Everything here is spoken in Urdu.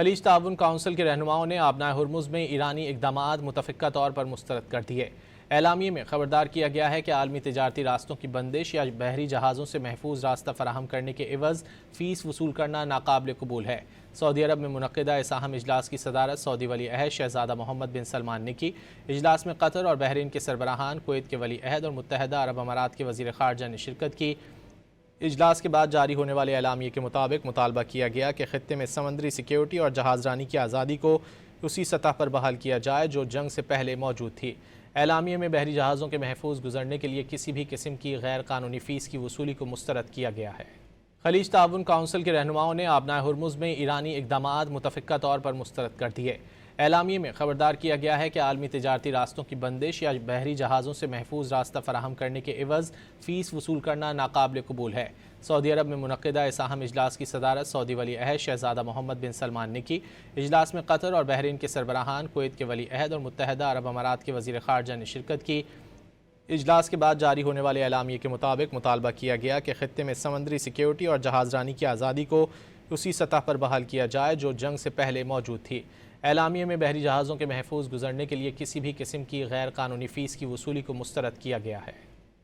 خلیج تعاون کونسل کے رہنماؤں نے آبنائے ہرمز میں ایرانی اقدامات متفقہ طور پر مسترد کر دیے۔ اعلامیے میں خبردار کیا گیا ہے کہ عالمی تجارتی راستوں کی بندش یا بحری جہازوں سے محفوظ راستہ فراہم کرنے کے عوض فیس وصول کرنا ناقابل قبول ہے۔ سعودی عرب میں منعقدہ اس اہم اجلاس کی صدارت سعودی ولی عہد شہزادہ محمد بن سلمان نے کی۔ اجلاس میں قطر اور بحرین کے سربراہان، کویت کے ولی عہد اور متحدہ عرب امارات کے وزیر خارجہ نے شرکت کی۔ اجلاس کے بعد جاری ہونے والے اعلامیے کے مطابق مطالبہ کیا گیا کہ خطے میں سمندری سیکیورٹی اور جہاز رانی کی آزادی کو اسی سطح پر بحال کیا جائے جو جنگ سے پہلے موجود تھی۔ اعلامیے میں بحری جہازوں کے محفوظ گزرنے کے لیے کسی بھی قسم کی غیر قانونی فیس کی وصولی کو مسترد کیا گیا ہے۔ خلیج تعاون کونسل کے رہنماؤں نے آبنائے ہرمز میں ایرانی اقدامات متفقہ طور پر مسترد کر دیے۔ اعلامیے میں خبردار کیا گیا ہے کہ عالمی تجارتی راستوں کی بندش یا بحری جہازوں سے محفوظ راستہ فراہم کرنے کے عوض فیس وصول کرنا ناقابل قبول ہے۔ سعودی عرب میں منعقدہ اس اہم اجلاس کی صدارت سعودی ولی عہد شہزادہ محمد بن سلمان نے کی۔ اجلاس میں قطر اور بحرین کے سربراہان، کویت کے ولی عہد اور متحدہ عرب امارات کے وزیر خارجہ نے شرکت کی۔ اجلاس کے بعد جاری ہونے والے اعلامیے کے مطابق مطالبہ کیا گیا کہ خطے میں سمندری سیکیورٹی اور جہاز رانی کی آزادی کو اسی سطح پر بحال کیا جائے جو جنگ سے پہلے موجود تھی۔ اعلامیے میں بحری جہازوں کے محفوظ گزرنے کے لیے کسی بھی قسم کی غیر قانونی فیس کی وصولی کو مسترد کیا گیا ہے۔